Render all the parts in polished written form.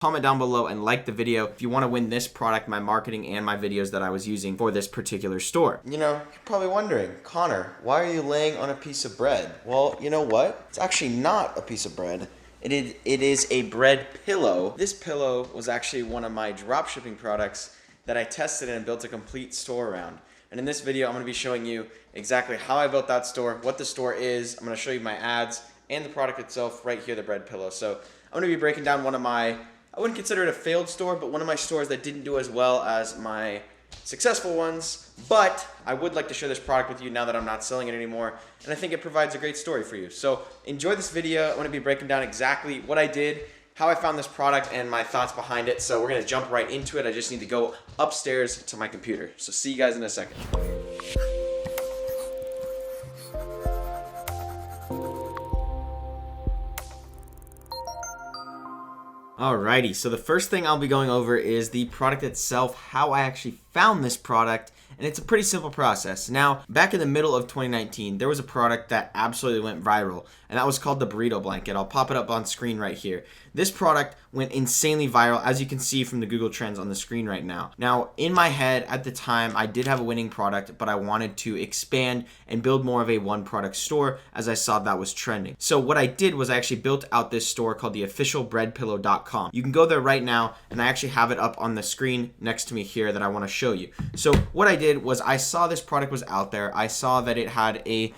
Comment down below and like the video if you want to win this product, my marketing and my videos that I was using for this particular store. You know, you're probably wondering, Connor, why are you laying on a piece of bread? Well, you know what? It's actually not a piece of bread. It is a bread pillow. This pillow was actually one of my dropshipping products that I tested and built a complete store around. And in this video, I'm going to be showing you exactly how I built that store, what the store is. I'm going to show you my ads and the product itself right here, the bread pillow. So I'm going to be breaking down one of my, I wouldn't consider it a failed store, but one of my stores that didn't do as well as my successful ones. But I would like to share this product with you now that I'm not selling it anymore, and I think it provides a great story for you. So enjoy this video. I'm going to be breaking down exactly what I did, how I found this product, and my thoughts behind it. So we're going to jump right into it. I just need to go upstairs to my computer. So see you guys in a second. Alrighty, so the first thing I'll be going over is the product itself, how I actually found this product, and it's a pretty simple process. Now, back in the middle of 2019, there was a product that absolutely went viral, and that was called the burrito blanket. I'll pop it up on screen right here. This product went insanely viral, as you can see from the Google Trends on the screen right now. Now, in my head at the time, I did have a winning product, but I wanted to expand and build more of a one product store as I saw that was trending. So what I did was I actually built out this store called the officialbreadpillow.com. You can go there right now, and I actually have it up on the screen next to me here that I want to show you. So what I did was I saw this product was out there. I saw that it had a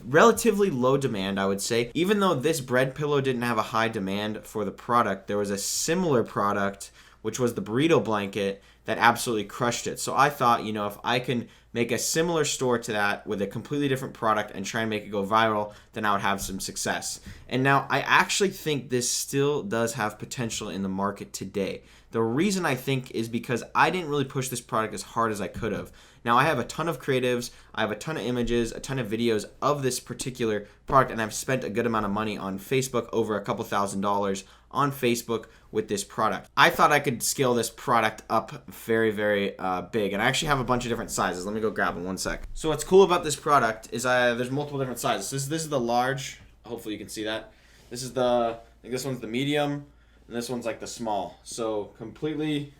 relatively low demand, I would say. Even though this bread pillow didn't have a high demand for the product, there was a similar product, which was the burrito blanket, that absolutely crushed it. So I thought, you know, if I can make a similar store to that with a completely different product and try and make it go viral, then I would have some success. And now I actually think this still does have potential in the market today. The reason I think is because I didn't really push this product as hard as I could have. Now I have a ton of creatives, I have a ton of images, a ton of videos of this particular product, and I've spent a good amount of money on Facebook, over a couple $1,000s on Facebook with this product. I thought I could scale this product up very, very big, and I actually have a bunch of different sizes. Let me go grab them one sec. So what's cool about this product is there's multiple different sizes. This is the large. Hopefully you can see that. This is I think this one's the medium, and this one's like the small. So completely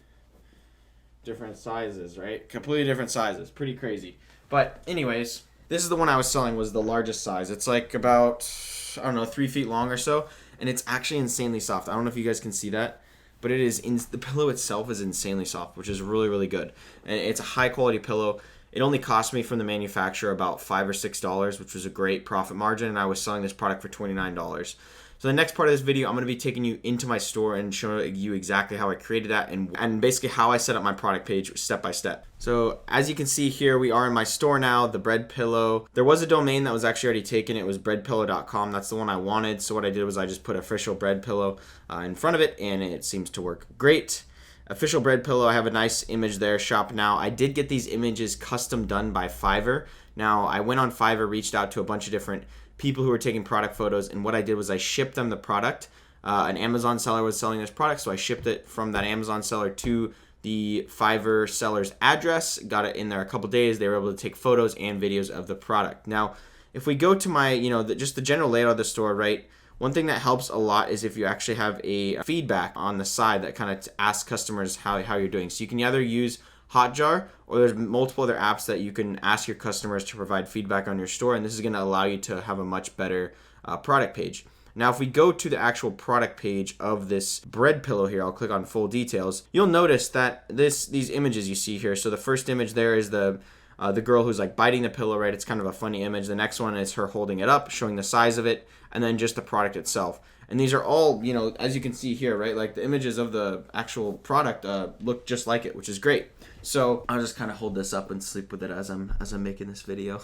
different sizes, right? Completely different sizes. Pretty crazy. But anyways, this is the one I was selling, was the largest size. It's like about, I don't know, 3 feet long or so, and it's actually insanely soft. I don't know if you guys can see that, but the pillow itself is insanely soft, which is really, really good. And it's a high quality pillow. It only cost me from the manufacturer about $5 or $6, which was a great profit margin, and I was selling this product for $29. So the next part of this video, I'm going to be taking you into my store and showing you exactly how I created that and basically how I set up my product page step by step. So as you can see here, we are in my store now, the bread pillow. There was a domain that was actually already taken. It was breadpillow.com. That's the one I wanted. So what I did was I just put official bread pillow in front of it, and it seems to work great. Official bread pillow, I have a nice image there, shop now. I did get these images custom done by Fiverr. Now I went on Fiverr, reached out to a bunch of different people who were taking product photos, and what I did was I shipped them the product. An Amazon seller was selling this product, so I shipped it from that Amazon seller to the Fiverr seller's address, got it in there a couple days. They were able to take photos and videos of the product. Now, if we go to my, just the general layout of the store, right? One thing that helps a lot is if you actually have a feedback on the side that kind of asks customers how you're doing. So you can either use Hotjar, or there's multiple other apps that you can ask your customers to provide feedback on your store, and this is going to allow you to have a much better product page. Now, if we go to the actual product page of this bread pillow here, I'll click on full details. You'll notice that these images you see here. So the first image there is the girl who's like biting the pillow, right? It's kind of a funny image. The next one is her holding it up, showing the size of it, and then just the product itself. And these are all, as you can see here, right? Like the images of the actual product look just like it, which is great. So I'll just kind of hold this up and sleep with it as I'm making this video.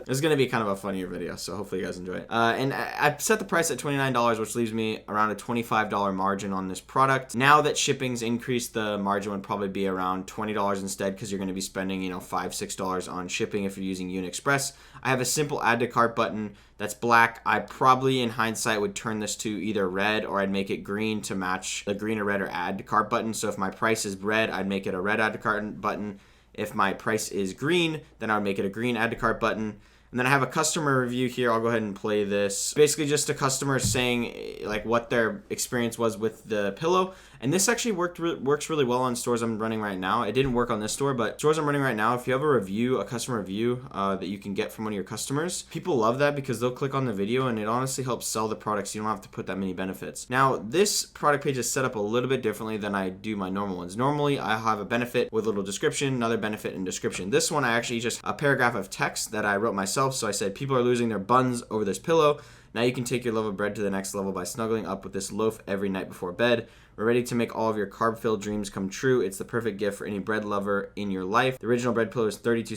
It's going to be kind of a funnier video, so hopefully you guys enjoy it. And I set the price at $29, which leaves me around a $25 margin on this product. Now that shipping's increased, the margin would probably be around $20 instead, because you're going to be spending, $5, $6 on shipping if you're using UniExpress. I have a simple add to cart button that's black. I probably, in hindsight, would turn this to either red, or I'd make it green to match the green or red or add to cart button. So if my price is red, I'd make it a red add to cart button. If my price is green, then I would make it a green add to cart button. And then I have a customer review here. I'll go ahead and play this. Basically just a customer saying like what their experience was with the pillow. And this actually works really well on stores I'm running right now. It didn't work on this store, but stores I'm running right now, if you have a customer review that you can get from one of your customers, people love that because they'll click on the video and it honestly helps sell the products. You don't have to put that many benefits. Now, this product page is set up a little bit differently than I do my normal ones. Normally, I have a benefit with a little description, another benefit and description. This one, I actually just a paragraph of text that I wrote myself. So I said, people are losing their buns over this pillow. Now you can take your love of bread to the next level by snuggling up with this loaf every night before bed. We're ready to make all of your carb-filled dreams come true. It's the perfect gift for any bread lover in your life. The original bread pillow is 32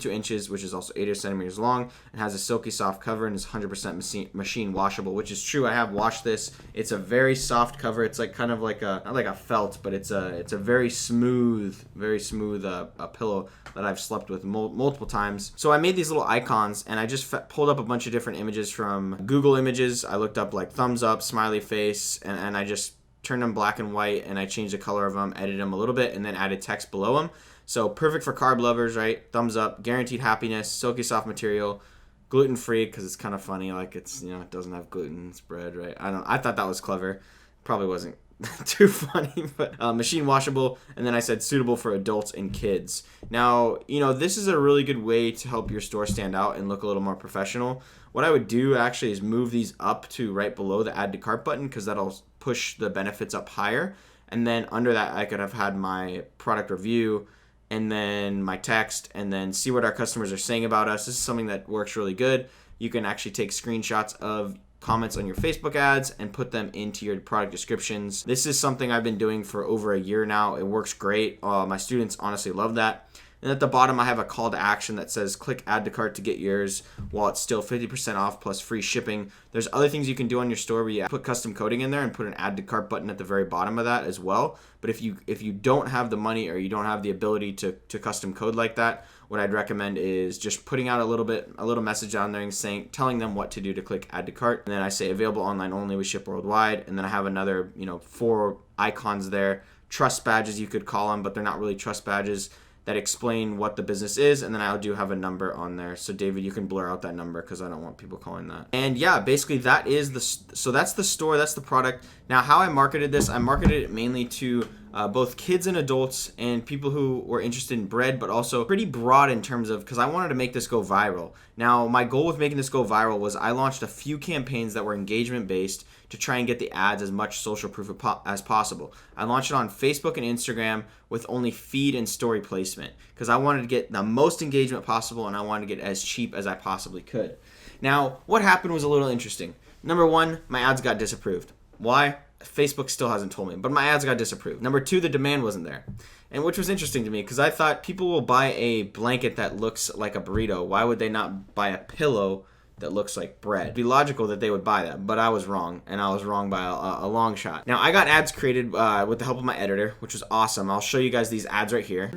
inches, which is also 8 centimeters long, and has a silky soft cover and is 100% machine washable, which is true. I have washed this. It's a very soft cover. It's like kind of like not like a felt, but it's a very smooth pillow that I've slept with multiple times. So I made these little icons, and I just pulled up a bunch of different images from Google Images. I looked up like thumbs up, smiley face, and I just turned them black and white, and I changed the color of them, edited them a little bit, and then added text below them. So perfect for carb lovers, right? Thumbs up, guaranteed happiness, silky soft material, gluten-free, because it's kind of funny, like it's, it doesn't have gluten, it's bread, right? I thought that was clever. Probably wasn't too funny, but machine washable, and then I said suitable for adults and kids. Now, this is a really good way to help your store stand out and look a little more professional. What I would do actually is move these up to right below the add to cart button, because that'll push the benefits up higher, and then under that I could have had my product review and then my text, and then see what our customers are saying about us. This is something that works really good. You can actually take screenshots of comments on your Facebook ads and put them into your product descriptions. This is something I've been doing for over a year now. It works great. My students honestly love that. And at the bottom, I have a call to action that says click add to cart to get yours while it's still 50% off plus free shipping. There's other things you can do on your store where you put custom coding in there and put an add to cart button at the very bottom of that as well. But if you don't have the money or you don't have the ability to custom code like that, what I'd recommend is just putting out a little message down there and telling them what to do to click add to cart. And then I say available online only, we ship worldwide. And then I have another 4 icons there, trust badges you could call them, but they're not really trust badges, that explain what the business is, and then I do have a number on there. So David, you can blur out that number because I don't want people calling that. And yeah, basically that's the store, that's the product. Now, how I marketed this, I marketed it mainly to both kids and adults and people who were interested in bread, but also pretty broad in terms of, because I wanted to make this go viral. Now, my goal with making this go viral was I launched a few campaigns that were engagement based to try and get the ads as much social proof as possible. I launched it on Facebook and Instagram with only feed and story placement because I wanted to get the most engagement possible, and I wanted to get as cheap as I possibly could. Now, what happened was a little interesting. Number one, my ads got disapproved. Why? Facebook still hasn't told me, but my ads got disapproved. Number two, the demand wasn't there, and which was interesting to me because I thought people will buy a blanket that looks like a burrito. Why would they not buy a pillow that looks like bread? It'd be logical that they would buy that, but I was wrong, and I was wrong by a long shot. Now, I got ads created with the help of my editor, which was awesome. I'll show you guys these ads right here.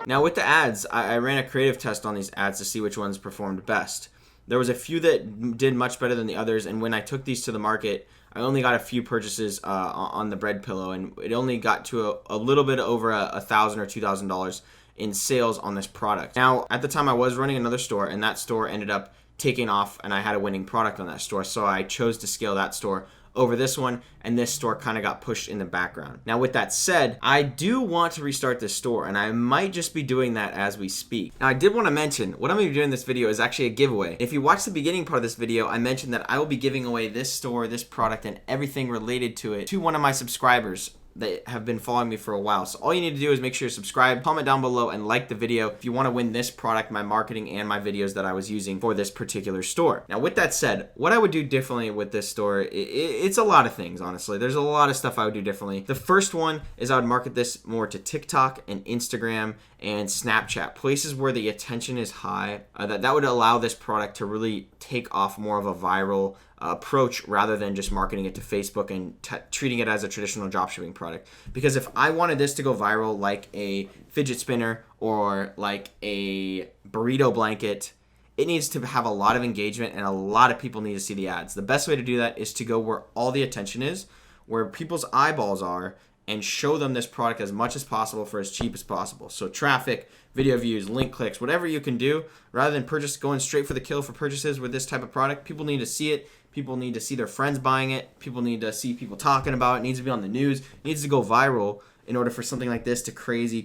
Now with the ads, I ran a creative test on these ads to see which ones performed best. There was a few that did much better than the others, and when I took these to the market, I only got a few purchases on the bread pillow, and it only got to a little bit over $1,000 or $2,000 in sales on this product. Now, at the time, I was running another store, and that store ended up taking off, and I had a winning product on that store, so I chose to scale that store over this one, and this store kind of got pushed in the background. Now, with that said, I do want to restart this store, and I might just be doing that as we speak. Now, I did want to mention, what I'm going to be doing in this video is actually a giveaway. If you watch the beginning part of this video, I mentioned that I will be giving away this store, this product, and everything related to it to one of my subscribers that have been following me for a while. So all you need to do is make sure you subscribe, comment down below, and like the video if you want to win this product, my marketing, and my videos that I was using for this particular store. Now, with that said, what I would do differently with this store, it's a lot of things, honestly. There's a lot of stuff I would do differently. The first one is I would market this more to TikTok and Instagram and Snapchat, places where the attention is high, that would allow this product to really take off more of a viral approach rather than just marketing it to Facebook and treating it as a traditional dropshipping product. Because if I wanted this to go viral like a fidget spinner or like a burrito blanket, it needs to have a lot of engagement and a lot of people need to see the ads. The best way to do that is to go where all the attention is, where people's eyeballs are, and show them this product as much as possible for as cheap as possible. So traffic, video views, link clicks, whatever you can do, rather than going straight for the kill for purchases with this type of product. People need to see it. People need to see their friends buying it. People need to see people talking about it. It needs to be on the news. It needs to go viral in order for something like this to crazy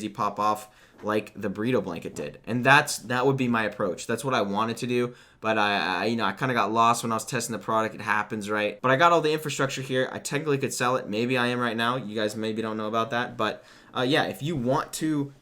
pop off like the burrito blanket did. And that would be my approach. That's what I wanted to do, but I kind of got lost when I was testing the product. It happens, right? But I got all the infrastructure here. I technically could sell it. Maybe I am right now. You guys maybe don't know about that, but yeah, if you want to,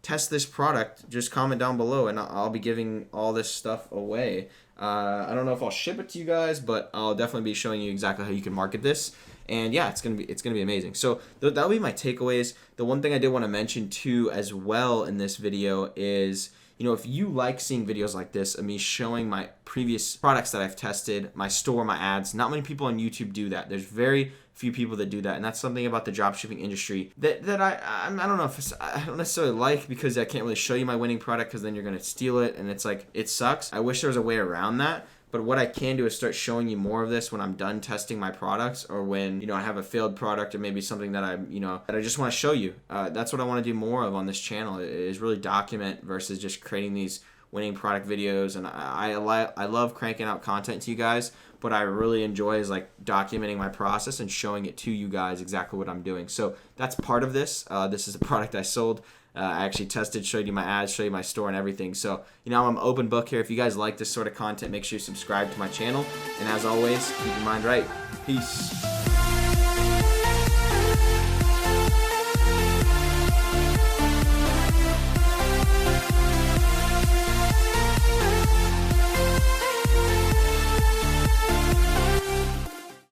test this product, just comment down below and I'll be giving all this stuff away. I don't know if I'll ship it to you guys, but I'll definitely be showing you exactly how you can market this. And yeah, it's gonna be amazing. So that'll be my takeaways. The one thing I did want to mention too as well in this video is, if you like seeing videos like this of me showing my previous products that I've tested, my store, my ads, not many people on YouTube do that. There's very few people that do that, and that's something about the dropshipping industry that I don't know if I don't necessarily like, because I can't really show you my winning product because then you're gonna steal it, and it's like, it sucks. I wish there was a way around that. But what I can do is start showing you more of this when I'm done testing my products, or when, I have a failed product, or maybe something that that I just want to show you. That's what I want to do more of on this channel, is really document versus just creating these winning product videos. And I love cranking out content to you guys, but I really enjoy is like documenting my process and showing it to you guys exactly what I'm doing. So that's part of this. This is a product I sold. I actually tested, showed you my ads, showed you my store and everything. So, I'm an open book here. If you guys like this sort of content, make sure you subscribe to my channel. And as always, keep your mind right. Peace.